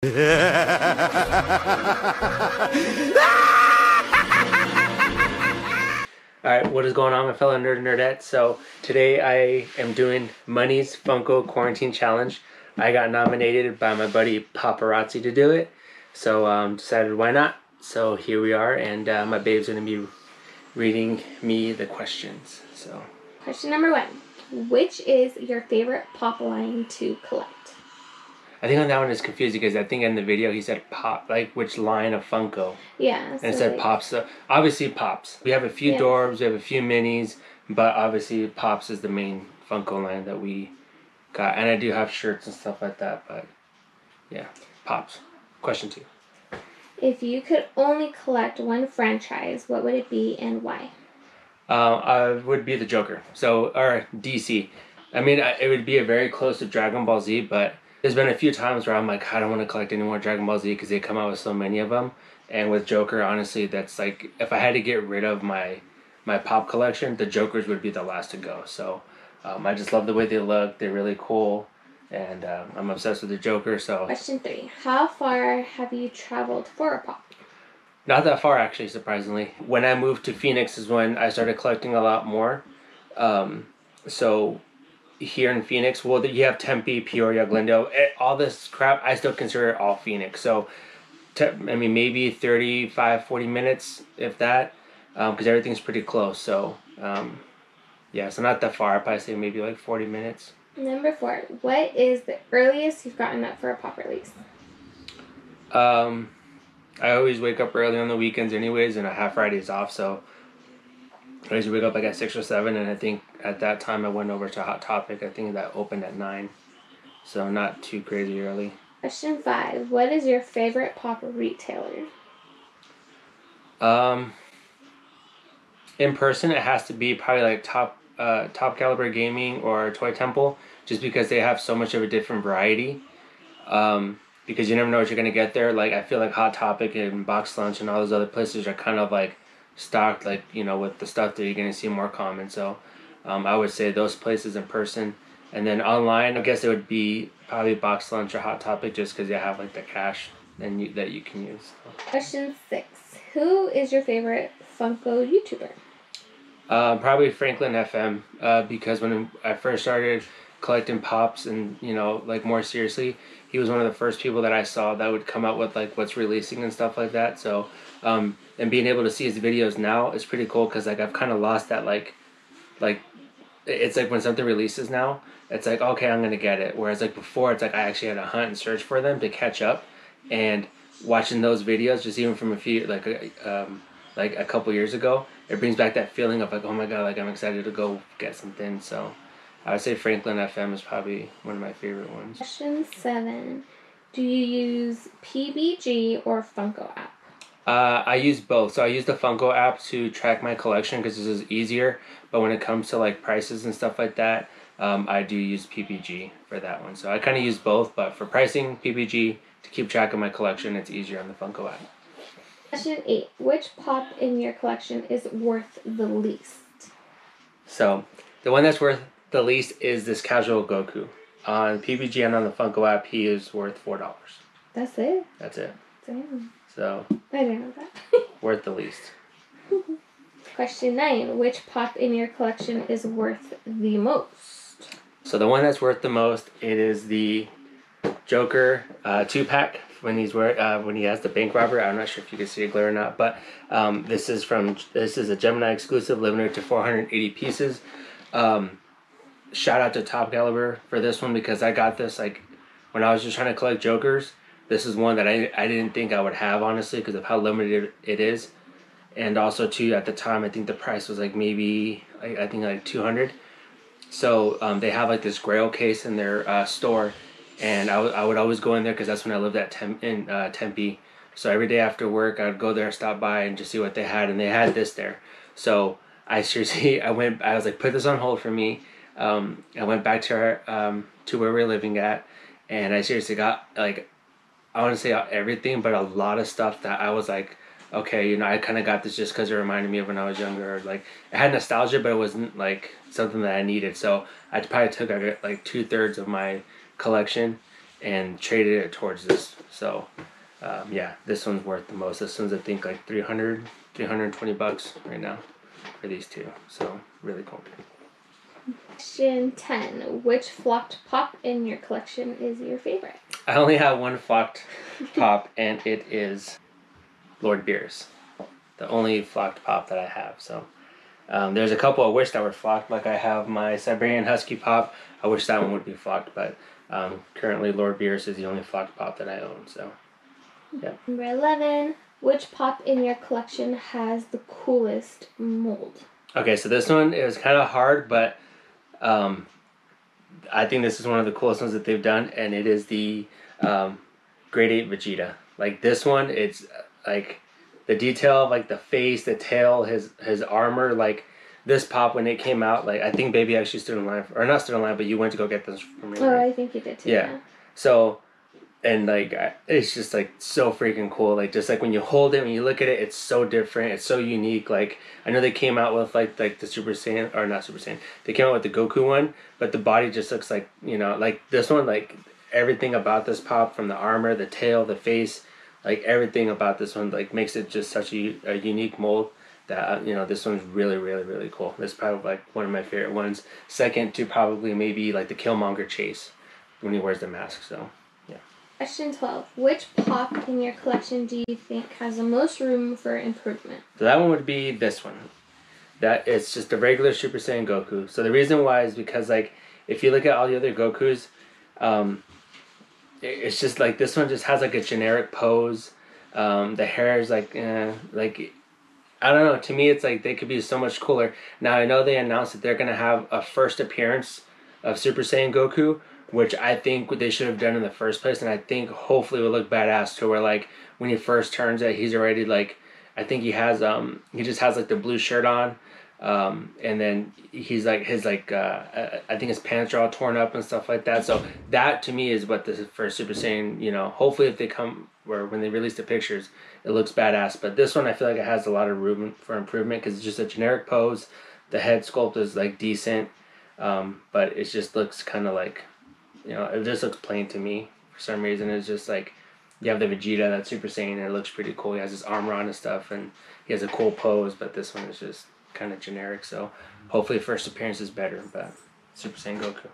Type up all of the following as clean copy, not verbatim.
Alright, what is going on, my fellow nerd and nerdettes? So today I am doing Money's Funko Quarantine Challenge. I got nominated by my buddy Paparazzi to do it, so decided why not. So here we are, and my babe's going to be reading me the questions. So question number 1. Which is your favorite pop line to collect? I think on that one is confusing because I think in the video he said pop, like which line of Funko. Yeah. And it said Pops. So obviously Pops. We have a few Dorbs, we have a few Minis, but obviously Pops is the main Funko line that we got. And I do have shirts and stuff like that, but yeah, Pops. Question 2. If you could only collect one franchise, what would it be and why? Would be the Joker. So, or DC. I mean, it would be a very close to Dragon Ball Z, but there's been a few times where I'm like, I don't want to collect any more Dragon Ball Z because they come out with so many of them. And with Joker, honestly, that's like, if I had to get rid of my pop collection, the Jokers would be the last to go. So I just love the way they look. They're really cool. And I'm obsessed with the Joker. So question 3. How far have you traveled for a pop? Not that far, actually, surprisingly. When I moved to Phoenix is when I started collecting a lot more. So here in Phoenix, well, you have Tempe, Peoria, Glendale, all this crap, I still consider it all Phoenix. So, I mean, maybe 35, 40 minutes, if that, because everything's pretty close. So, yeah, so not that far. I'd probably say maybe like 40 minutes. Number 4, what is the earliest you've gotten up for a pop release? I always wake up early on the weekends anyways, and I have Fridays off, so I usually wake up like at 6 or 7, and I think at that time I went over to Hot Topic. I think that opened at 9, so not too crazy early. Question 5. What is your favorite pop retailer? In person, it has to be probably like Top Caliber Gaming or Toy Temple, just because they have so much of a different variety. Because you never know what you're gonna get there. Like, I feel like Hot Topic and Box Lunch and all those other places are kind of like stocked, like, you know, with the stuff that you're gonna see more common. So I would say those places in person, and then online I guess it would be probably Box Lunch or Hot Topic, just because they have like the cash and that you can use. So. Question 6. Who is your favorite Funko YouTuber? Probably Franklin FM, because when I first started collecting Pops and, you know, like more seriously, he was one of the first people that I saw that would come out with like what's releasing and stuff like that. So and being able to see his videos now is pretty cool, because like I've kind of lost that like it's like when something releases now, it's like, okay, I'm gonna get it, whereas like before it's like I actually had to hunt and search for them to catch up. And watching those videos, just even from a few like a couple years ago, it brings back that feeling of like, oh my god, like I'm excited to go get something. So I would say Franklin FM is probably one of my favorite ones. Question 7. Do you use PBG or Funko app? I use both. So I use the Funko app to track my collection because this is easier. But when it comes to like prices and stuff like that, I do use PPG for that one. So I kind of use both, but for pricing, PPG, to keep track of my collection, it's easier on the Funko app. Question 8. Which pop in your collection is worth the least? So the one that's worth the least is this Casual Goku. On PPG and on the Funko app, he is worth $4. That's it? That's it. Damn. So I didn't know that. worth the least. Question 9. Which pop in your collection is worth the most? So the one that's worth the most, it is the Joker 2-pack when he has the bank robber. I'm not sure if you can see a glare or not, but this is a Gemini exclusive, limited to 480 pieces. Shout out to Top Caliber for this one, because I got this like when I was just trying to collect Jokers. This is one that I didn't think I would have, honestly, because of how limited it is. And also too, at the time, I think the price was like maybe I think like $200. So they have like this Grail case in their store, and I would always go in there because that's when I lived at Tempe. So every day after work, I would go there, stop by, and just see what they had, and they had this there. So I seriously, I was like, put this on hold for me. I went back to where we were living at, and I seriously got like, I want to say everything, but a lot of stuff that I was like, okay, you know, I kind of got this just because it reminded me of when I was younger. Like, it had nostalgia, but it wasn't like something that I needed. So I probably took like 2/3 of my collection, and traded it towards this. So yeah, this one's worth the most. This one's I think like 320 bucks right now for these two. So really cool. Question 10. Which flocked pop in your collection is your favorite? I only have one flocked pop, and it is Lord Beerus, the only flocked pop that I have. So there's a couple I wish that were flocked, like I have my Siberian Husky pop. I wish that one would be flocked, but currently Lord Beerus is the only flocked pop that I own. So yeah. Number 11. Which pop in your collection has the coolest mold? Okay, so this one is kind of hard, but I think this is one of the coolest ones that they've done, and it is the Grade 8 Vegeta. Like this one, it's like the detail of like the face, the tail, his armor. Like this pop when it came out, like I think Baby actually stood in line, or not stood in line, but you went to go get this from me. Oh, right? I think you did too. Yeah. So, and like it's just like so freaking cool. Like just like when you hold it, when you look at it, it's so different. It's so unique. Like I know they came out with like the Super Saiyan, or not Super Saiyan. They came out with the Goku one, but the body just looks like, you know, like this one, like everything about this pop, from the armor, the tail, the face, like everything about this one like makes it just such a unique mold that you know, this one's really really really cool. This is probably like one of my favorite ones. Second to probably maybe like the Killmonger chase when he wears the mask. So yeah. Question 12. Which pop in your collection do you think has the most room for improvement? So that one would be this one. That it's just a regular Super Saiyan Goku. So the reason why is because like if you look at all the other Gokus, it's just like this one just has like a generic pose. The hair is like I don't know. To me, it's like they could be so much cooler. Now I know they announced that they're gonna have a first appearance of Super Saiyan Goku, which I think what they should have done in the first place, and I think hopefully will look badass to where like when he first turns it, he's already like, I think he has he just has like the blue shirt on, and then he's like his like I think his pants are all torn up and stuff like that. So that to me is what this first Super Saiyan, you know, hopefully if they come, or when they release the pictures, it looks badass. But this one I feel like it has a lot of room for improvement because it's just a generic pose. The head sculpt is like decent, but it just looks kind of like, you know, it just looks plain to me for some reason. It's just like you have the Vegeta, that Super Saiyan, and it looks pretty cool. He has his armor on and stuff, and he has a cool pose, but this one is just kind of generic. So hopefully first appearance is better, but Super Saiyan Goku.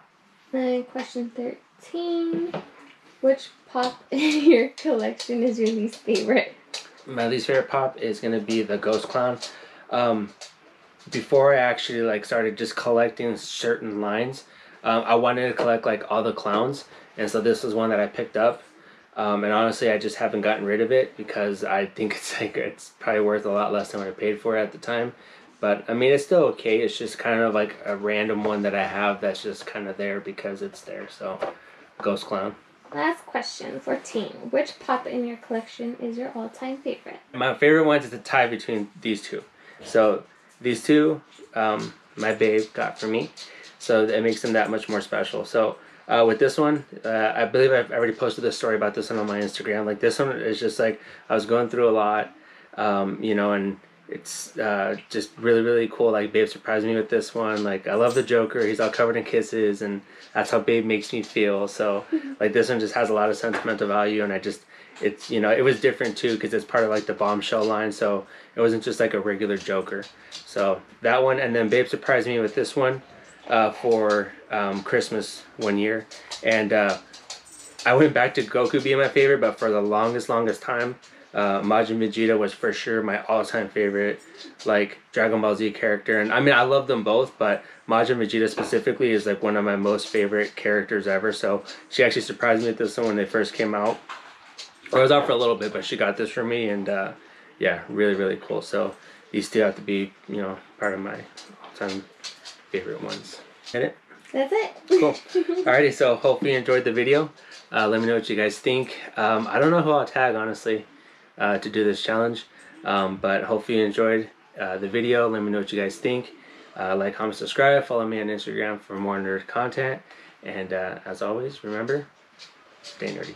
Then question 13. Which pop in your collection is your least favorite? My least favorite pop is going to be the Ghost Clown. Before I actually like started just collecting certain lines, I wanted to collect like all the clowns, and so this was one that I picked up. And honestly, I just haven't gotten rid of it because I think it's probably worth a lot less than what I paid for it at the time. But I mean, it's still okay. It's just kind of like a random one that I have that's just kind of there because it's there. So, Ghost Clown. Last question, 14. Which pop in your collection is your all-time favorite? My favorite ones is a tie between these two. So these two, my babe got for me. So it makes them that much more special. So with this one, I believe I've already posted this story about this one on my Instagram. Like this one is just like, I was going through a lot, you know, and it's just really, really cool. Like Babe surprised me with this one. Like I love the Joker. He's all covered in kisses, and that's how Babe makes me feel. So like this one just has a lot of sentimental value, and it's, you know, it was different too because it's part of like the Bombshell line. So it wasn't just like a regular Joker. So that one, and then Babe surprised me with this one for Christmas one year, and I went back to Goku being my favorite, but for the longest time, Majin Vegeta was for sure my all-time favorite, like Dragon Ball Z character. And I mean, I love them both, but Majin Vegeta specifically is like one of my most favorite characters ever. So she actually surprised me with this one when they first came out. I was out for a little bit, but she got this for me, and yeah, really, really cool. So these two have to be, you know, part of my all-time favorite ones. Get it? That's it. Cool. Alrighty, so hopefully you enjoyed the video. Let me know what you guys think. I don't know who I'll tag, honestly, to do this challenge, but hopefully you enjoyed the video. Let me know what you guys think. Like, comment, subscribe. Follow me on Instagram for more nerd content. And as always, remember, stay nerdy.